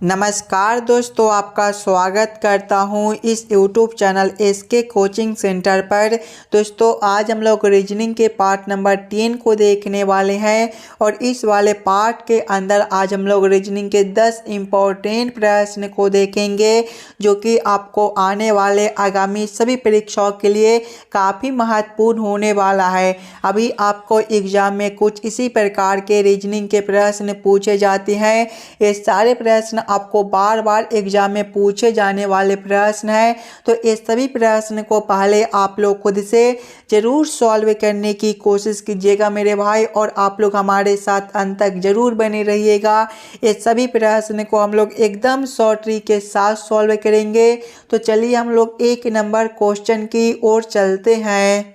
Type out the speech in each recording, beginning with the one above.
नमस्कार दोस्तों, आपका स्वागत करता हूं इस YouTube channel SK coaching centre पर। दोस्तों आज हम लोग रीजनिंग के पार्ट नंबर 10 को देखने वाले हैं और इस वाले पार्ट के अंदर आज हम लोग रीजनिंग के 10 इम्पोर्टेंट प्रश्न को देखेंगे जो कि आपको आने वाले आगामी सभी परीक्षाओं के लिए काफ़ी महत्वपूर्ण होने वाला है। अभी आपको एग्जाम में कुछ इसी प्रकार के रीजनिंग के प्रश्न पूछे जाते हैं। ये सारे प्रश्न आपको बार बार एग्जाम में पूछे जाने वाले प्रश्न हैं, तो इस सभी प्रश्न को पहले आप लोग खुद से ज़रूर सॉल्व करने की कोशिश कीजिएगा मेरे भाई, और आप लोग हमारे साथ अंत तक ज़रूर बने रहिएगा। इस सभी प्रश्न को हम लोग एकदम शॉर्ट ट्रिक के साथ सॉल्व करेंगे। तो चलिए हम लोग 1 नंबर क्वेश्चन की ओर चलते हैं।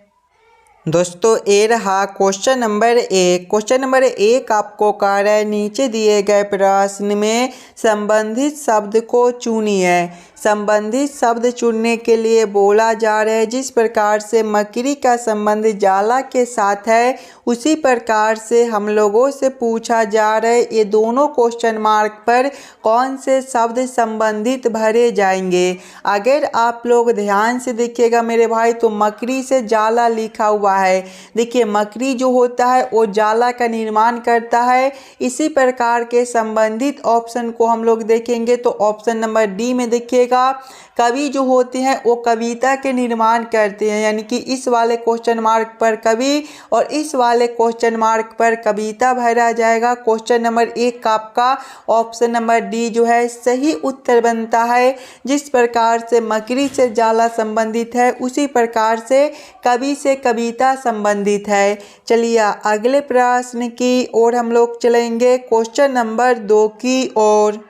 दोस्तों ये रहा क्वेश्चन नंबर 1। क्वेश्चन नंबर 1 आपको कह रहा है नीचे दिए गए प्रश्न में संबंधित शब्द को चुनिए। संबंधित शब्द चुनने के लिए बोला जा रहा है जिस प्रकार से मकड़ी का संबंध जाला के साथ है उसी प्रकार से हम लोगों से पूछा जा रहा है ये दोनों क्वेश्चन मार्क पर कौन से शब्द संबंधित भरे जाएंगे। अगर आप लोग ध्यान से देखिएगा मेरे भाई तो मकड़ी से जाला लिखा हुआ है। देखिए मकड़ी जो होता है वो जाला का निर्माण करता है। इसी प्रकार के संबंधित ऑप्शन को हम लोग देखेंगे तो ऑप्शन नंबर डी में देखिएगा कवि जो होते हैं वो कविता के निर्माण करते हैं, यानी कि इस वाले क्वेश्चन मार्क पर कवि और इस वाले क्वेश्चन मार्क पर कविता भरा जाएगा। क्वेश्चन नंबर 1 का आपका ऑप्शन नंबर डी जो है सही उत्तर बनता है। जिस प्रकार से मकड़ी से जाला संबंधित है उसी प्रकार से कवि से कविता संबंधित है। चलिए अगले प्रश्न की ओर हम लोग चलेंगे, क्वेश्चन नंबर 2 की ओर।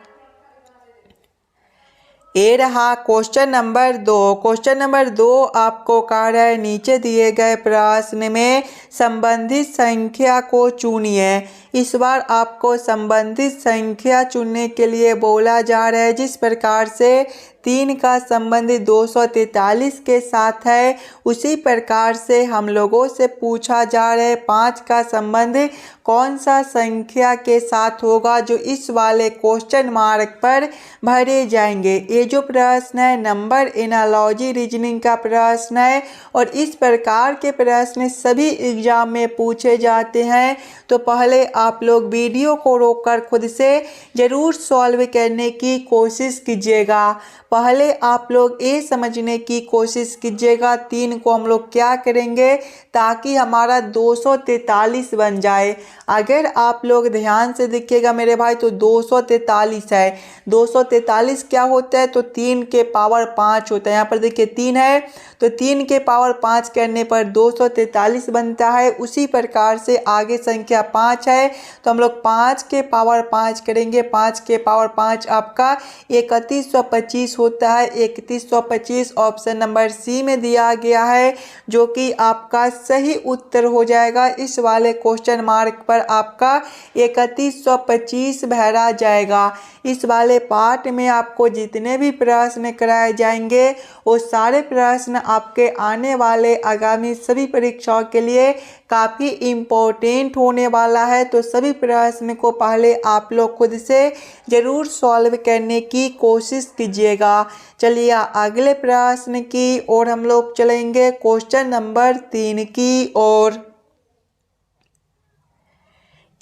ये रहा क्वेश्चन नंबर 2। क्वेश्चन नंबर 2 आपको कह रहा है नीचे दिए गए प्रश्न में संबंधित संख्या को चुनिए। इस बार आपको संबंधित संख्या चुनने के लिए बोला जा रहा है जिस प्रकार से 3 का संबंध 243 के साथ है उसी प्रकार से हम लोगों से पूछा जा रहा है 5 का संबंध कौन सा संख्या के साथ होगा जो इस वाले क्वेश्चन मार्क पर भरे जाएंगे। ये जो प्रश्न है नंबर एनालॉजी रीजनिंग का प्रश्न है और इस प्रकार के प्रश्न सभी एग्जाम में पूछे जाते हैं। तो पहले आप लोग वीडियो को रोककर खुद से ज़रूर सॉल्व करने की कोशिश कीजिएगा। पहले आप लोग ये समझने की कोशिश कीजिएगा 3 को हम लोग क्या करेंगे ताकि हमारा 243 बन जाए। अगर आप लोग ध्यान से देखिएगा मेरे भाई तो 243 है। 243 क्या होता है तो 3 के पावर 5 होता है। यहाँ पर देखिए 3 है तो 3 के पावर 5 करने पर 243 बनता है। उसी प्रकार से आगे संख्या 5 है तो हम लोग 5 के पावर 5 करेंगे। 5 के पावर 5 आपका 3125 होता है। 3125 ऑप्शन नंबर सी में दिया गया है जो कि आपका सही उत्तर हो जाएगा। इस वाले क्वेश्चन मार्क पर आपका 3125 भरा जाएगा। इस वाले पार्ट में आपको जितने भी प्रश्न कराए जाएंगे वो सारे प्रश्न आपके आने वाले आगामी सभी परीक्षाओं के लिए काफ़ी इम्पोर्टेंट होने वाला है। तो सभी प्रश्न को पहले आप लोग खुद से ज़रूर सॉल्व करने की कोशिश कीजिएगा। चलिए अगले प्रश्न की ओर हम लोग चलेंगे, क्वेश्चन नंबर 3 की ओर।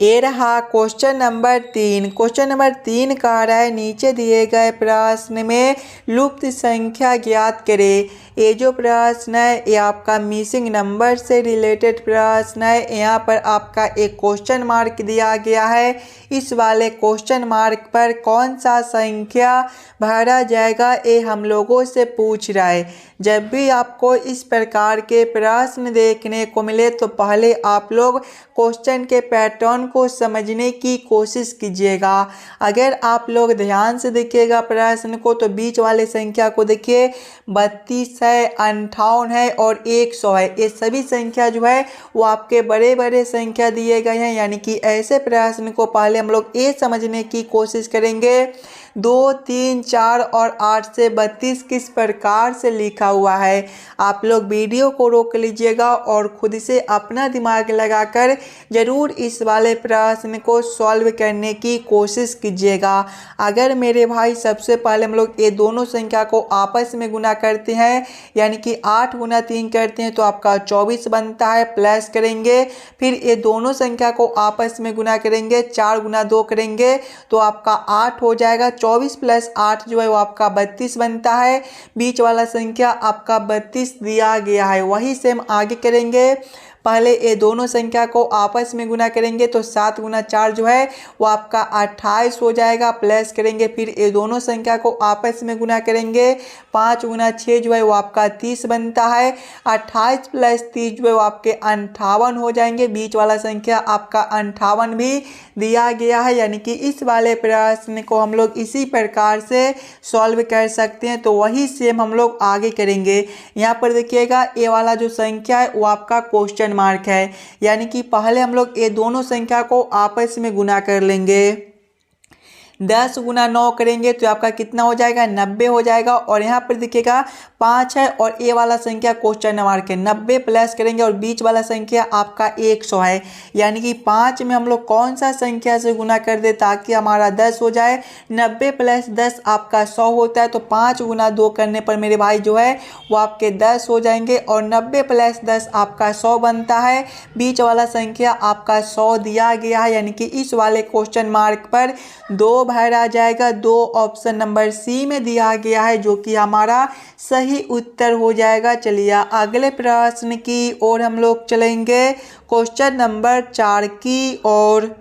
ये रहा क्वेश्चन नंबर 3। क्वेश्चन नंबर 3 कह रहा है नीचे दिए गए प्रश्न में लुप्त संख्या ज्ञात करें। ये जो प्रश्न है ये आपका मिसिंग नंबर से रिलेटेड प्रश्न है। यहाँ पर आपका एक क्वेश्चन मार्क दिया गया है। इस वाले क्वेश्चन मार्क पर कौन सा संख्या भरा जाएगा ये हम लोगों से पूछ रहा है। जब भी आपको इस प्रकार के प्रश्न देखने को मिले तो पहले आप लोग क्वेश्चन के पैटर्न को समझने की कोशिश कीजिएगा। अगर आप लोग ध्यान से देखिएगा प्रश्न को तो बीच वाले संख्या को देखिए 32 है, 58 है और 100 है। ये सभी संख्या जो है वो आपके बड़े बड़े संख्या दिए गए हैं, यानी कि ऐसे प्रश्न को पहले हम लोग ये समझने की कोशिश करेंगे 2, 3, 4 और 8 से 32 किस प्रकार से लिखा हुआ है। आप लोग वीडियो को रोक लीजिएगा और खुद से अपना दिमाग लगाकर ज़रूर इस वाले प्रश्न को सॉल्व करने की कोशिश कीजिएगा। अगर मेरे भाई सबसे पहले हम लोग ये दोनों संख्या को आपस में गुना करते हैं, यानी कि 8 गुना 3 करते हैं तो आपका 24 बनता है, प्लस करेंगे। फिर ये दोनों संख्या को आपस में गुना करेंगे, 4 गुना 2 करेंगे तो आपका 8 हो जाएगा। 24 प्लस 8 जो है वो आपका 32 बनता है। बीच वाला संख्या आपका 32 दिया गया है। वही सेम आगे करेंगे। पहले ये दोनों संख्या को आपस में गुना करेंगे तो 7 गुना 4 जो है वो आपका 28 हो जाएगा, प्लस करेंगे। फिर ये दोनों संख्या को आपस में गुना करेंगे, 5 गुना 6 जो है वो आपका 30 बनता है। 28 प्लस 30 जो है वो आपके 58 हो जाएंगे। बीच वाला संख्या आपका 58 भी दिया गया है, यानी कि इस वाले प्रश्न को हम लोग इसी प्रकार से सॉल्व कर सकते हैं। तो वही सेम हम लोग आगे करेंगे। यहाँ पर देखिएगा ये वाला जो संख्या है वो आपका क्वेश्चन मार्क है, यानी कि पहले हम लोग ये दोनों संख्या को आपस में गुना कर लेंगे। 10 गुना 9 करेंगे तो आपका कितना हो जाएगा, 90 हो जाएगा। और यहाँ पर देखिएगा 5 है और ये वाला संख्या क्वेश्चन मार्क है, 90 प्लस करेंगे और बीच वाला संख्या आपका 100 है, यानी कि 5 में हम लोग कौन सा संख्या से गुना कर दे ताकि हमारा 10 हो जाए। 90 प्लस 10 आपका 100 होता है, तो 5 गुना 2 करने पर मेरे भाई जो है वो आपके 10 हो जाएंगे और 90 प्लस 10 आपका 100 बनता है। बीच वाला संख्या आपका 100 दिया गया है, यानी कि इस वाले क्वेश्चन मार्क पर 2 बाहर आ जाएगा। 2 ऑप्शन नंबर सी में दिया गया है जो कि हमारा सही उत्तर हो जाएगा। चलिए अगले प्रश्न की ओर हम लोग चलेंगे, क्वेश्चन नंबर 4 की ओर।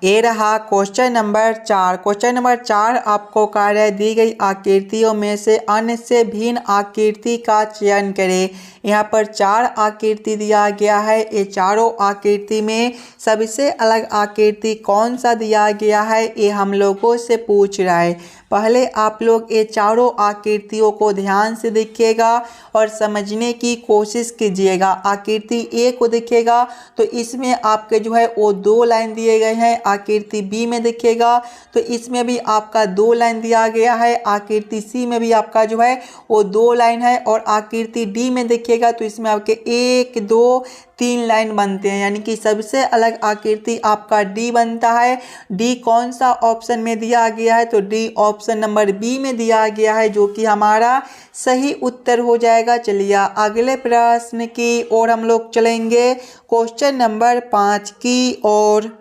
ये रहा क्वेश्चन नंबर 4। क्वेश्चन नंबर 4 आपको कार्य दी गई आकृतियों में से अन्य से भिन्न आकृति का चयन करें। यहाँ पर 4 आकृति दिया गया है। ये चारों आकृति में सबसे अलग आकृति कौन सा दिया गया है ये हम लोगों से पूछ रहा है। पहले आप लोग ये चारों आकृतियों को ध्यान से देखिएगा और समझने की कोशिश कीजिएगा। आकृति ए को देखिएगा तो इसमें आपके जो है वो 2 लाइन दिए गए हैं। आकृति बी में देखिएगा तो इसमें भी आपका 2 लाइन दिया गया है। आकृति सी में भी आपका जो है वो 2 लाइन है और आकृति डी में देखिएगा तो इसमें आपके 1, 2, 3 लाइन बनते हैं, यानी कि सबसे अलग आकृति आपका डी बनता है। डी कौन सा ऑप्शन में दिया गया है, तो डी ऑप्शन नंबर बी में दिया गया है जो कि हमारा सही उत्तर हो जाएगा। चलिए अगले प्रश्न की ओर हम लोग चलेंगे, क्वेश्चन नंबर 5 की ओर।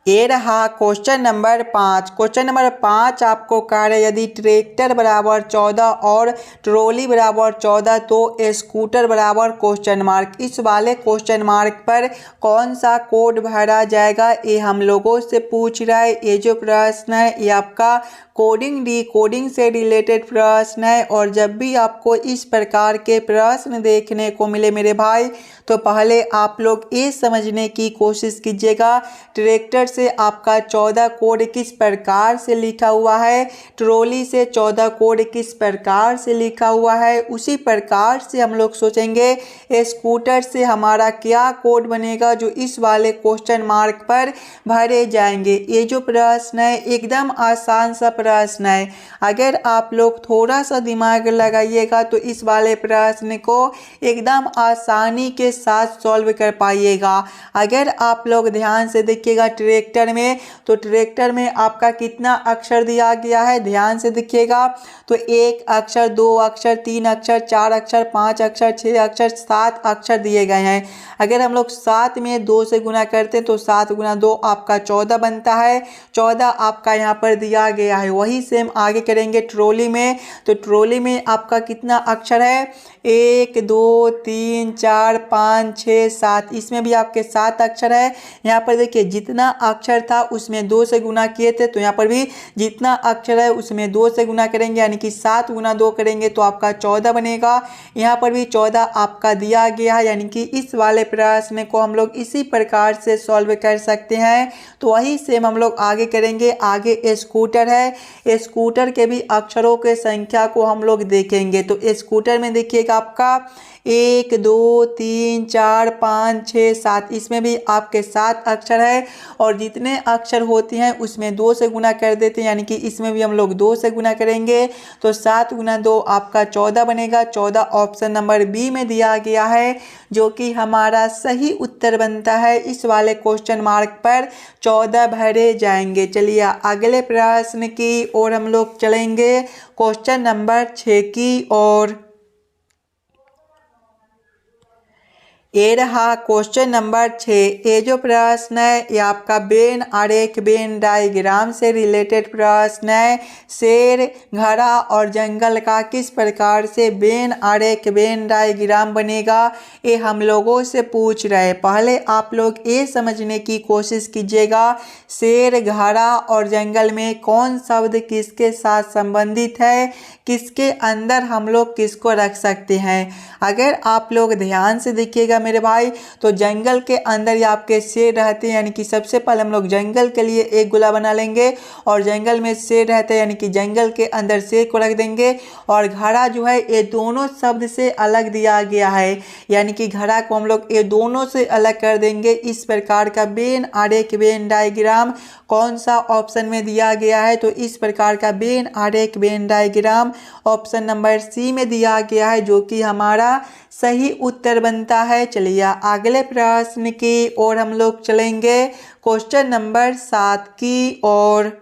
ये रहा क्वेश्चन नंबर 5। क्वेश्चन नंबर 5 आपको कार्य यदि ट्रैक्टर बराबर 14 और ट्रॉली बराबर 14 तो स्कूटर बराबर क्वेश्चन मार्क, इस वाले क्वेश्चन मार्क पर कौन सा कोड भरा जाएगा ये हम लोगों से पूछ रहा है। ये जो प्रश्न है ये आपका कोडिंग डिकोडिंग से रिलेटेड प्रश्न है। और जब भी आपको इस प्रकार के प्रश्न देखने को मिले मेरे भाई तो पहले आप लोग ये समझने की कोशिश कीजिएगा ट्रैक्टर से आपका 14 कोड किस प्रकार से लिखा हुआ है, ट्रॉली से 14 कोड किस प्रकार से लिखा हुआ है, उसी प्रकार से हम लोग सोचेंगे स्कूटर से हमारा क्या कोड बनेगा जो इस वाले क्वेश्चन मार्क पर भरे जाएंगे। ये जो प्रश्न है एकदम आसान सा प्रश्न है। अगर आप लोग थोड़ा सा दिमाग लगाइएगा तो इस वाले प्रश्न को एकदम आसानी के साथ सॉल्व कर पाइएगा। अगर आप लोग ध्यान से देखिएगा ट्रैक्टर में तो ट्रैक्टर में आपका कितना अक्षर दिया गया है, ध्यान से देखिएगा तो 1 अक्षर, 2 अक्षर, 3 अक्षर, 4 अक्षर, 5 अक्षर, 6 अक्षर, 7 अक्षर दिए गए हैं। अगर हम लोग 7 में 2 से गुना करते हैं तो 7 गुना 2 आपका 14 बनता है। 14 आपका यहाँ पर दिया गया है। वही सेम आगे करेंगे ट्रॉली में तो ट्रॉली में आपका कितना अक्षर है, 1, 2, 3, 4, 5, 6, 7, इसमें भी आपके 7 अक्षर है। यहाँ पर देखिए जितना अक्षर था उसमें 2 से गुना किए थे तो यहाँ पर भी जितना अक्षर है उसमें 2 से गुना करेंगे, यानी कि 7 गुना 2 करेंगे तो आपका 14 बनेगा। यहाँ पर भी 14 आपका दिया गया है, यानी कि इस वाले प्रश्न को हम लोग इसी प्रकार से सॉल्व कर सकते हैं। तो वही सेम हम लोग आगे करेंगे। आगे स्कूटर है, स्कूटर के भी अक्षरों के संख्या को हम लोग देखेंगे। तो स्कूटर में देखिएगा आपका 1 2 3 4 5 6 7, इसमें भी आपके 7 अक्षर है और जितने अक्षर होती हैं उसमें 2 से गुना कर देते हैं, यानी कि इसमें भी हम लोग 2 से गुना करेंगे तो 7 गुना 2 आपका 14 बनेगा। 14 ऑप्शन नंबर बी में दिया गया है जो कि हमारा सही उत्तर बनता है। इस वाले क्वेश्चन मार्क पर 14 भरे जाएंगे। चलिए अगले प्रश्न की ओर हम लोग चलेंगे, क्वेश्चन नंबर 6 की ओर। ये रहा क्वेश्चन नंबर 6। ये जो प्रश्न है ये आपका वेन आरेख वेन डायग्राम से रिलेटेड प्रश्न है। शेर, घड़ा और जंगल का किस प्रकार से वेन आरेख वेन डायग्राम बनेगा, ये हम लोगों से पूछ रहे हैं। पहले आप लोग ये समझने की कोशिश कीजिएगा शेर, घड़ा और जंगल में कौन शब्द किसके साथ संबंधित है, किसके अंदर हम लोग किसको रख सकते हैं। अगर आप लोग ध्यान से देखिएगा मेरे भाई तो जंगल के अंदर ये आपके शेर रहते हैं, यानी कि सबसे पहले हम लोग जंगल के लिए एक गोला बना लेंगे और जंगल में शेर रहते हैं यानी कि जंगल के अंदर शेर को रख देंगे। और घड़ा जो है ये दोनों शब्द से अलग दिया गया है, यानी कि घड़ा को हम लोग ये दोनों से अलग कर देंगे। इस प्रकार का वेन आरेख वेन डायग्राम कौन सा ऑप्शन में दिया गया है, तो इस प्रकार का वेन आरेख Venn diagram option number C में दिया गया है जो कि हमारा सही उत्तर बनता है। चलिए अगले प्रश्न की ओर हम लोग चलेंगे, क्वेश्चन नंबर 7 की ओर।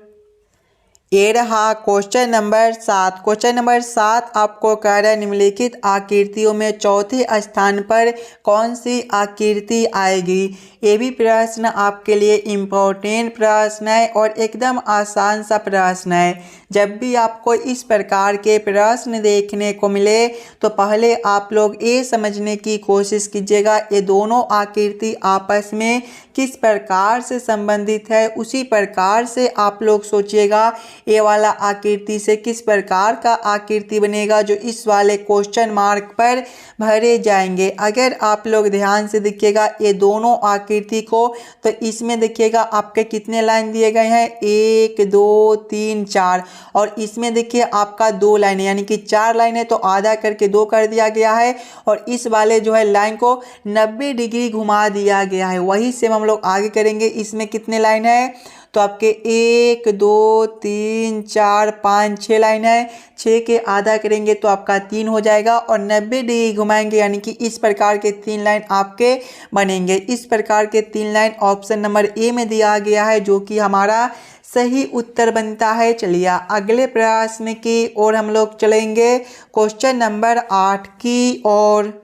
ये रहा क्वेश्चन नंबर 7। क्वेश्चन नंबर 7 आपको कह रहा है निम्नलिखित आकृतियों में चौथे स्थान पर कौन सी आकृति आएगी। ये भी प्रश्न आपके लिए इम्पोर्टेंट प्रश्न है और एकदम आसान सा प्रश्न है। जब भी आपको इस प्रकार के प्रश्न देखने को मिले तो पहले आप लोग ये समझने की कोशिश कीजिएगा ये दोनों आकृति आपस में किस प्रकार से संबंधित है। उसी प्रकार से आप लोग सोचिएगा ये वाला आकृति से किस प्रकार का आकृति बनेगा जो इस वाले क्वेश्चन मार्क पर भरे जाएंगे। अगर आप लोग ध्यान से देखिएगा ये दोनों आकृति को तो इसमें देखिएगा आपके कितने लाइन दिए गए हैं 1 2 3 4 और इसमें देखिए आपका 2 लाइन है, यानी कि 4 लाइन है तो आधा करके 2 कर दिया गया है और इस वाले जो है लाइन को 90 डिग्री घुमा दिया गया है। वही सेम हम लोग आगे करेंगे। इसमें कितने लाइन है तो आपके 1 2 3 4 5 6 लाइन है। 6 के आधा करेंगे तो आपका 3 हो जाएगा और 90 डिग्री घुमाएंगे यानी कि इस प्रकार के 3 लाइन आपके बनेंगे। इस प्रकार के 3 लाइन ऑप्शन नंबर ए में दिया गया है जो कि हमारा सही उत्तर बनता है। चलिए अगले प्रश्न की ओर हम लोग चलेंगे, क्वेश्चन नंबर 8 की ओर।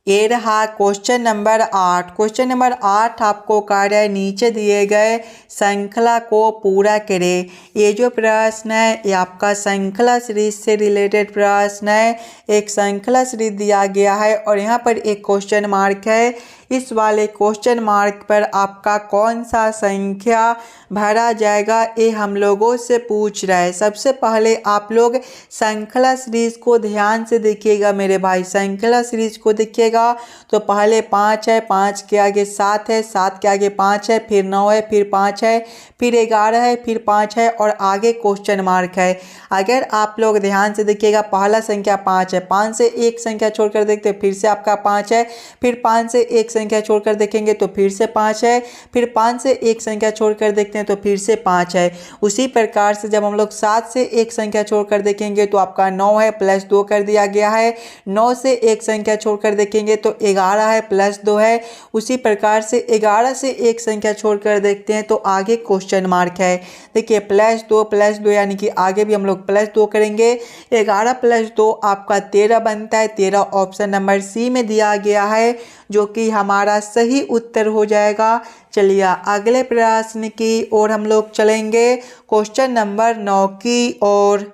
ये रहा क्वेश्चन नंबर 8। क्वेश्चन नंबर 8 आपको कह रहा है नीचे दिए गए श्रृंखला को पूरा करें। ये जो प्रश्न है ये आपका श्रृंखला सीरीज से रिलेटेड प्रश्न है। एक श्रृंखला सीरीज दिया गया है और यहाँ पर एक क्वेश्चन मार्क है। इस वाले क्वेश्चन मार्क पर आपका कौन सा संख्या भरा जाएगा ये हम लोगों से पूछ रहा है। सबसे पहले आप लोग श्रृंखला सीरीज को ध्यान से देखिएगा मेरे भाई। श्रृंखला सीरीज को देखिएगा तो पहले 5 है, 5 के आगे 7 है, 7 के आगे 5 है, फिर 9 है, फिर 5 है, फिर 11 है, फिर 5 है और आगे क्वेश्चन मार्क है। अगर आप लोग ध्यान से देखिएगा पहला संख्या 5 है, 5 से एक संख्या छोड़कर देखते हैं फिर से आपका 5 है, फिर 5 से एक संख्या छोड़कर देखेंगे तो फिर से 5 है, फिर 5 से एक संख्या छोड़कर देखते हैं तो फिर से 5 है। उसी प्रकार से जब हम लोग 7 से एक संख्या छोड़कर देखेंगे तो आपका 9 है प्लस 2 कर दिया गया है। 9 से एक संख्या छोड़कर देखेंगे तो 11 है प्लस 2 है। उसी प्रकार से 11 से एक संख्या छोड़कर देखते हैं तो आगे क्वेश्चन मार्क है। देखिए प्लस 2 यानी कि आगे भी हम लोग प्लस 2 करेंगे। 11 प्लस 2 आपका 13 बनता है। 13 ऑप्शन नंबर सी में दिया गया है जो कि हमारा सही उत्तर हो जाएगा। चलिए अगले प्रश्न की ओर हम लोग चलेंगे, क्वेश्चन नंबर 9 की ओर।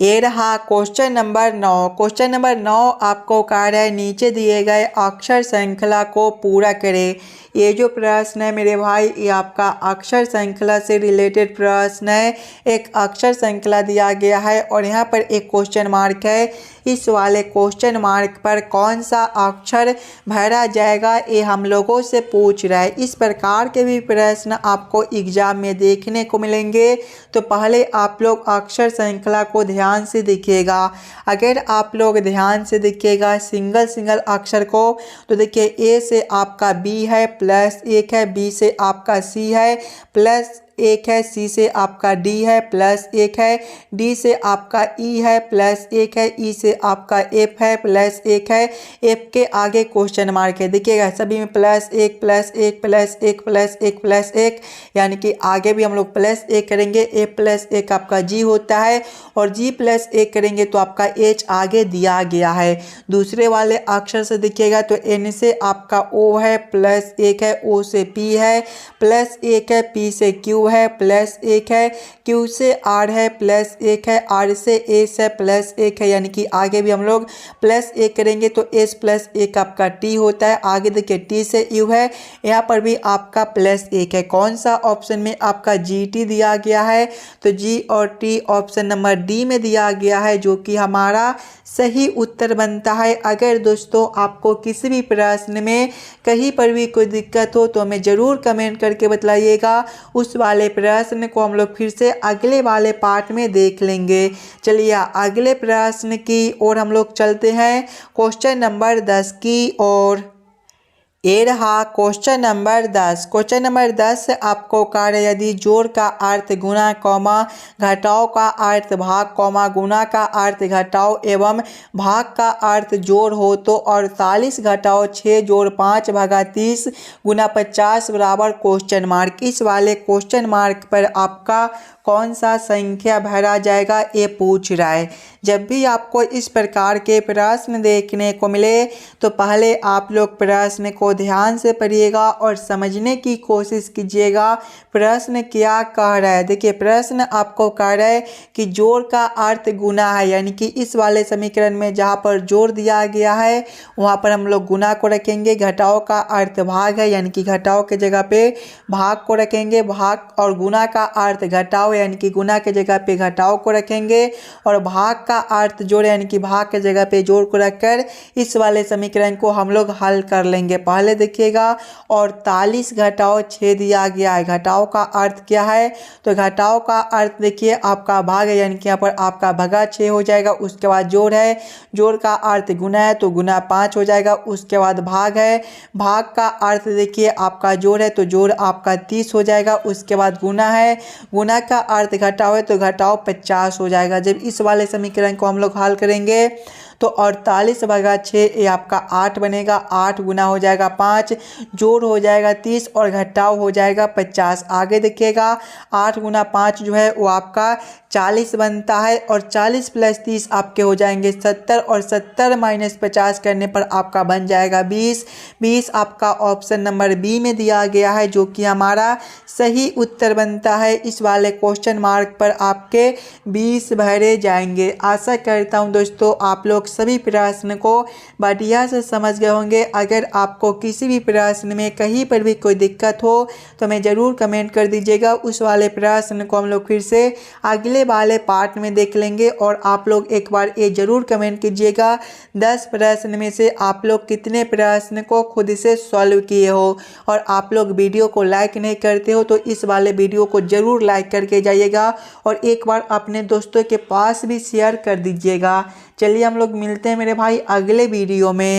ये रहा क्वेश्चन नंबर 9। क्वेश्चन नंबर 9 आपको कह रहा है नीचे दिए गए अक्षर श्रृंखला को पूरा करें। ये जो प्रश्न है मेरे भाई ये आपका अक्षर श्रृंखला से रिलेटेड प्रश्न है। एक अक्षर श्रृंखला दिया गया है और यहाँ पर एक क्वेश्चन मार्क है। इस वाले क्वेश्चन मार्क पर कौन सा अक्षर भरा जाएगा ये हम लोगों से पूछ रहा है। इस प्रकार के भी प्रश्न आपको एग्जाम में देखने को मिलेंगे। तो पहले आप लोग अक्षर श्रृंखला को ध्यान से देखिएगा। अगर आप लोग ध्यान से देखिएगा सिंगल अक्षर को तो देखिए ए से आपका बी है प्लस एक है, बी से आपका सी है प्लस एक है, सी से आपका डी है प्लस एक है, डी से आपका ई है प्लस एक है, ई से आपका एफ है प्लस एक है, एफ के आगे क्वेश्चन मार्क है। देखिएगा सभी में प्लस एक प्लस एक प्लस एक प्लस एक प्लस एक, यानी कि आगे भी हम लोग प्लस एक करेंगे। एफ प्लस एक आपका जी होता है और जी प्लस एक करेंगे तो आपका एच आगे दिया गया है। दूसरे वाले अक्षर से देखिएगा तो एन से आपका ओ है प्लस एक है, ओ से पी है प्लस एक है, पी से क्यू है प्लस एक है, क्यू से आर है प्लस एक है, आर से एस है प्लस एक है, यानी कि आगे भी हम लोग प्लस एक करेंगे तो एस प्लस एक आपका टी होता है। आगे देखिए टी से यू है, यहाँ पर भी आपका प्लस एक है। कौन सा ऑप्शन में आपका जी टी दिया गया है तो जी और टी ऑप्शन नंबर डी में दिया गया है, जो कि हमारा सही उत्तर बनता है। अगर दोस्तों आपको किसी भी प्रश्न में कहीं पर भी कोई दिक्कत हो तो हमें ज़रूर कमेंट करके बताइएगा। उस वाले प्रश्न को हम लोग फिर से अगले वाले पार्ट में देख लेंगे। चलिए अगले प्रश्न की ओर हम लोग चलते हैं, क्वेश्चन नंबर 10 की ओर। ये रहा क्वेश्चन नंबर 10। क्वेश्चन नंबर 10 आपको कार्य यदि जोड़ का अर्थ गुना कौमा घटाव का अर्थ भाग कौमा गुना का अर्थ घटाव एवं भाग का अर्थ जोड़ हो तो 48 घटाव 6 जोड़ 5 भागा 30 गुना 50 बराबर क्वेश्चन मार्क। इस वाले क्वेश्चन मार्क पर आपका कौन सा संख्या भरा जाएगा ये पूछ रहा है। जब भी आपको इस प्रकार के प्रश्न देखने को मिले तो पहले आप लोग प्रश्न को ध्यान से पढ़िएगा और समझने की कोशिश कीजिएगा प्रश्न क्या कह रहा है। देखिए प्रश्न आपको कह रहा है कि जोड़ का अर्थ गुना है, यानी कि इस वाले समीकरण में जहाँ पर जोड़ दिया गया है वहाँ पर हम लोग गुना को रखेंगे। घटाव का अर्थ भाग है, यानी कि घटाव के जगह पे भाग को रखेंगे। भाग और गुना का अर्थ घटाव, यानी कि गुना के जगह पे घटाव को रखेंगे। और भाग का अर्थ जोड़, यानी कि भाग के जगह पे जोड़ को रखकर इस वाले समीकरण को हम लोग हल कर लेंगे। पहले देखिएगा 48 घटाव 6 दिया गया है। घटाव का अर्थ क्या है तो घटाव का अर्थ देखिए आपका भाग है, यानी कि यहाँ पर आपका भगा 6 हो जाएगा। उसके बाद जोड़ है, जोड़ का अर्थ गुना है तो गुना 5 हो जाएगा। उसके बाद भाग है, भाग का अर्थ देखिए आपका जोड़ है तो जोड़ आपका 30 हो जाएगा। उसके बाद गुना है, गुना का अर्थ घटाव है तो घटाव 50 हो जाएगा। जब इस वाले समीकरण को हम लोग हल करेंगे तो 48 भागा 6 ये आपका 8 बनेगा। 8 गुना हो जाएगा 5, जोड़ हो जाएगा 30 और घटाव हो जाएगा 50। आगे देखिएगा 8 गुना 5 जो है वो आपका 40 बनता है और 40 प्लस 30 आपके हो जाएंगे 70 और 70 माइनस 50 करने पर आपका बन जाएगा 20। 20 आपका ऑप्शन नंबर बी में दिया गया है, जो कि हमारा सही उत्तर बनता है। इस वाले क्वेश्चन मार्क पर आपके 20 भरे जाएंगे। आशा करता हूं दोस्तों आप लोग सभी प्रश्न को बढ़िया से समझ गए होंगे। अगर आपको किसी भी प्रश्न में कहीं पर भी कोई दिक्कत हो तो हमें ज़रूर कमेंट कर दीजिएगा। उस वाले प्रश्न को हम लोग फिर से अगले वाले पार्ट में देख लेंगे। और आप लोग एक बार ये ज़रूर कमेंट कीजिएगा 10 प्रश्न में से आप लोग कितने प्रश्न को खुद से सॉल्व किए हो। और आप लोग वीडियो को लाइक नहीं करते हो तो इस वाले वीडियो को ज़रूर लाइक करके जाइएगा और एक बार अपने दोस्तों के पास भी शेयर कर दीजिएगा। चलिए हम लोग मिलते हैं मेरे भाई अगले वीडियो में।